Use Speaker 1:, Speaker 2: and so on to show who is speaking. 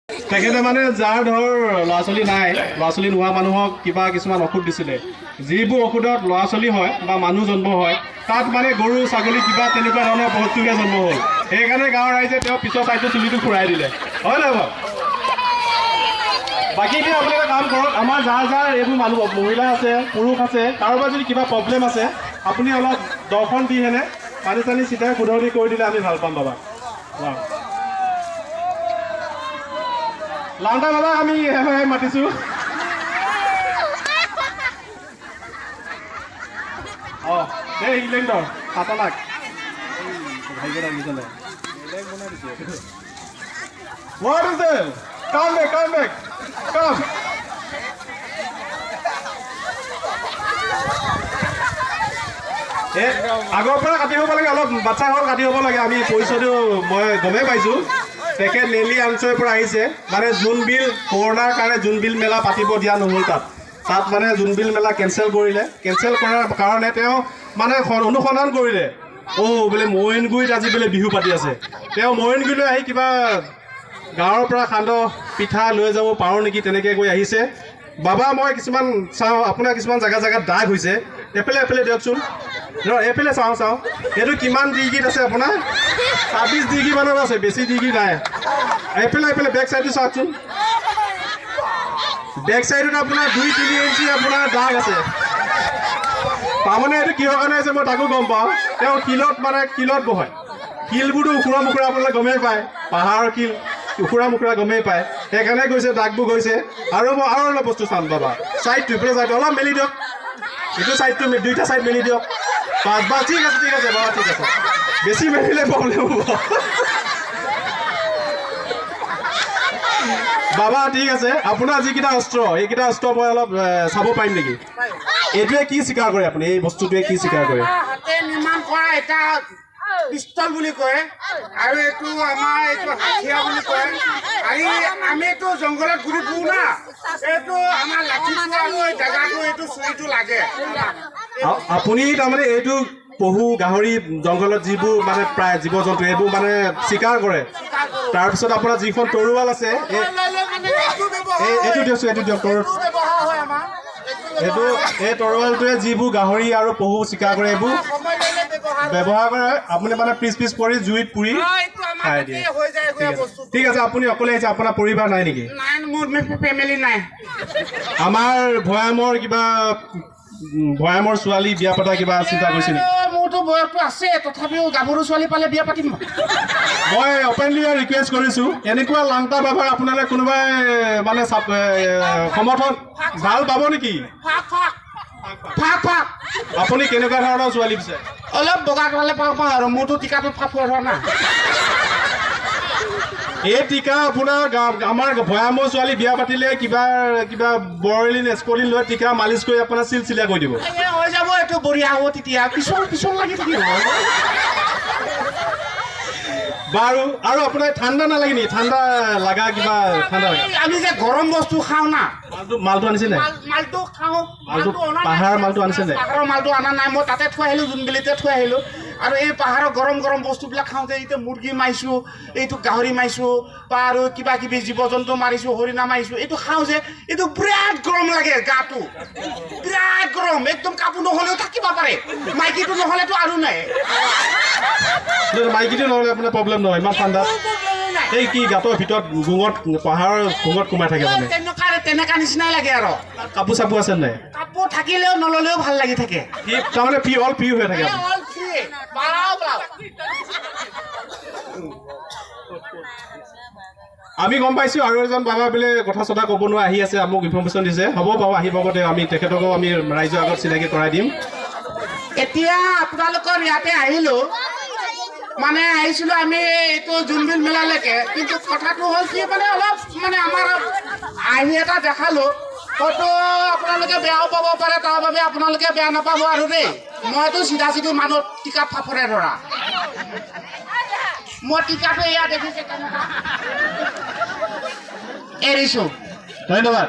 Speaker 1: তেখেতে মানে যাৰ ধৰ ল'ৰা ছোৱালী নাই, ল'ৰা ছোৱালী নোহোৱা মানুহক কিবা কিছুমান ঔষধ দিছিলে, যিবোৰ ঔষধত ল'ৰা ছোৱালী হয় বা মানুহ জন্ম হয় তাত মানে গৰু ছাগলী কিবা তেনেকুৱা ধৰণৰ বস্তুহে জন্ম হ'ল। সেইকাৰণে গাঁৱৰ ৰাইজে তেওঁ পিছৰ চাইডটো চুলিটো ফুৰাই দিলে, হয় নহয় বাৰু? বাকী এতিয়া আপুনি এটা কাম কৰক, আমাৰ যাৰ যাৰ এইবোৰ মানুহ মহিলা আছে, পুৰুষ আছে, কাৰোবাৰ যদি কিবা প্ৰব্লেম আছে আপুনি অলপ দৰ্শন দি হেনে পানী চানী চিধাই শুধৰণি কৰি দিলে আমি ভাল পাম বাবা। লাউণ্ডা বাবা আমি মাতিছোঁ। অঁ এই ইংলেণ্ডৰ 7 লাখ ভাগ্য লাগিছিলে। What is it? Come back, come back. Come. আগৰ পৰা কাটি হ'ব লাগে, অলপ বাচ্চা ঘৰ কাটি হ'ব লাগে। আমি পইচাটো মই গমেই পাইছোঁ। তেখেত লেলি আঞ্চলৰ পৰা আহিছে, মানে জোনবিল কৰোণাৰ কাৰণে জোনবিল মেলা পাতিব দিয়া নহ'ল তাত মানে জোনবিল মেলা কেঞ্চেল কৰিলে। কেঞ্চেল কৰাৰ কাৰণে তেওঁ মানে অনুসন্ধান কৰিলে, বোলে মৰিয়নগুৰিত আজি বোলে বিহু পাতি আছে। তেওঁ মৰিয়নগুৰিলৈ আহি কিবা গাঁৱৰ পৰা সান্দহ পিঠা লৈ যাব পাৰোঁ নেকি তেনেকৈ গৈ আহিছে। বাবা মই কিছুমান চাওঁ, আপোনাৰ কিছুমান জেগাত দাগ হৈছে, এফালে দিয়কচোন। এইফালে চাওঁ এইটো কিমান ডিগ্ৰীত আছে আপোনাৰ? 26 ডিগ্ৰী মানত আছে, বেছি ডিগ্ৰী নাই। এইফালে বেক চাইডটো চাওকচোন, বেক চাইডত আপোনাৰ 2-3 ইঞ্চি আপোনাৰ দাগ আছে। তাৰমানে এইটো কিহৰ কাৰণে হৈছে মই তাকো গম পাওঁ। তেওঁ শিলত বহায়, শিলবোৰতো উখুৰা মুখুৰা আপোনালোকে গমেই পায়, পাহাৰৰ শিল উখুৰা মুখুৰা গমেই পায়, সেইকাৰণে গৈছে দাগবোৰ গৈছে। আৰু মই আৰু অলপ বস্তু চাম বাবা, চাইডটো ইফালে চাইডটো অলপ মেলি দিয়ক, এইটো চাইডটো দুইটা চাইড মেলি দিয়ক। বাছ ঠিক আছে বাবা, ঠিক আছে। বেছি মেলিলে প্ৰব্লেম হ'ব বাবা। ঠিক আছে, আপোনাৰ যিকেইটা অস্ত্ৰ এইকেইটা অস্ত্ৰ মই অলপ চাব পাৰিম নেকি? এইটোৱে কি স্বীকাৰ কৰে আপুনি? এই বস্তুটোৱে কি স্বীকাৰ কৰে?
Speaker 2: নিৰ্মাণ কৰা এটা পিষ্টল বুলি কয়, আৰু এইটো আমাৰ এইটো হাথিয়া বুলি কয়। আৰু আমি এইটো জংঘলত ঘূৰি ফুৰো না, এইটো আমাৰ লাঠিটো আৰু এই জেগাটো এইটো চুৰিটো লাগে।
Speaker 1: আপুনি তাৰমানে এইটো পহু গাহৰি জংঘলত যিবোৰ মানে প্ৰায় জীৱ জন্তু এইবোৰ মানে চিকাৰ কৰে। তাৰপিছত আপোনাৰ যিখন তৰোৱাল আছে এইটো দিয়ক এই তৰোৱালটোৱে যিবোৰ গাহৰি আৰু পহু চিকাৰ কৰে এইবোৰ ব্যৱহাৰ কৰে। আপুনি মানে পিচ কৰি জুইত পুৰি খাই দিয়ে। ঠিক আছে, আপুনি অকলে আহিছে, আপোনাৰ পৰিবাৰ নাই নেকি?
Speaker 2: মোৰ ফেমিলি নাই।
Speaker 1: আমাৰ ভয়ামৰ ছোৱালী বিয়া পতা কিবা চিন্তা কৰিছে নেকি?
Speaker 2: মোৰতো বয়সটো আছে, তথাপিও গাভৰু ছোৱালী পালে বিয়া পাতিম।
Speaker 1: মই অপেনলি ৰিকুৱেষ্ট কৰিছোঁ, এনেকুৱা লাংটা বাবাৰ আপোনালোকে কোনোবাই মানে সমৰ্থন ভাল পাব নেকি? আপুনি কেনেকুৱা ধৰণৰ ছোৱালী বিচাৰে?
Speaker 2: অলপ বগা পালে পাওঁ আৰু মোৰতো টিকাটো ফাপ হোৱা নাই।
Speaker 1: এই টিকা আপোনাৰ আমাৰ ভয়ামৰ ছোৱালী বিয়া পাতিলে কিবা বৰলিন এস্কলিন লৈ টিকা মালিচ কৰি আপোনাৰ চিলচিলীয়া কৰি দিব।
Speaker 2: হৈ যাব, এইটো বঢ়িয়া হ'ব তেতিয়া, পিছল লাগি থাকিব
Speaker 1: বাৰু। আৰু আপোনাৰ ঠাণ্ডা নালাগে নেকি? ঠাণ্ডা লগা কিবা ঠাণ্ডা লাগে?
Speaker 2: আমি যে গৰম বস্তু খাওঁ না,
Speaker 1: মালটো আনিছে নাই?
Speaker 2: মালটো খাওঁ।
Speaker 1: পাহাৰৰ মালটো আনিছে নাই?
Speaker 2: পাহাৰৰ মালটো অনা নাই, মই তাতে থৈ আহিলোঁ, জোনবিলিতে থৈ আহিলোঁ। আৰু এই পাহাৰৰ গৰম বস্তুবিলাক খাওঁতে এতিয়া মুৰ্গী মাৰিছোঁ, এইটো গাহৰি মাৰিছোঁ, বা আৰু কিবা কিবি জীৱ জন্তু মাৰিছোঁ, হৰিণা মাৰিছোঁ, এইটো খাওঁ যে এইটো বিৰাট গৰম লাগে, গাটো বিৰাট গৰম, একদম কাপোৰ নহ'লেও থাকিব পাৰে। মাইকীটো নহ'লেতো আৰু নাই।
Speaker 1: মাইকীটো নহ'লে আপোনাৰ প্ৰব্লেম নহয়, ইমান ঠাণ্ডা। এই কি গাঁতৰ ভিতৰত পাহাৰৰ ঘুঙত সোমাই থাকে মানে
Speaker 2: তেনেকা নিচিনাই লাগে। আৰু
Speaker 1: কাপোৰ চাপোৰ আছে নাই?
Speaker 2: কাপোৰ থাকিলেও নল'লেও ভাল লাগি থাকে,
Speaker 1: তাৰমানে ফ্ৰী হৈ থাকে। আমি গম পাইছোঁ আৰু এজন বাবা বোলে কথা চথা ক'ব নোৱাৰা আহি আছে, আমাক ইনফৰ্মেশ্যন দিছে। হ'ব বাৰু, আহি পাব, আমি তেখেতকো আমি ৰাইজৰ আগত চিনাকি কৰাই দিম।
Speaker 2: এতিয়া আপোনালোকৰ ইয়াতে আহিলোঁ, মানে আহিছিলোঁ আমি এইটো জোনবিল মেলালৈকে, কিন্তু কথাটো হ'ল কি মানে অলপ মানে আমাৰ আহি এটা দেখালোঁ, হয়তো আপোনালোকে বেয়াও পাব পাৰে, তাৰ বাবে আপোনালোকে বেয়া নাপাব আৰু দেই। মইতো চিধা মানুহ টিকা ফাফৰে ধৰা, মই টিকাটো এয়া দেখিছে এৰিছোঁ।
Speaker 1: ধন্যবাদ।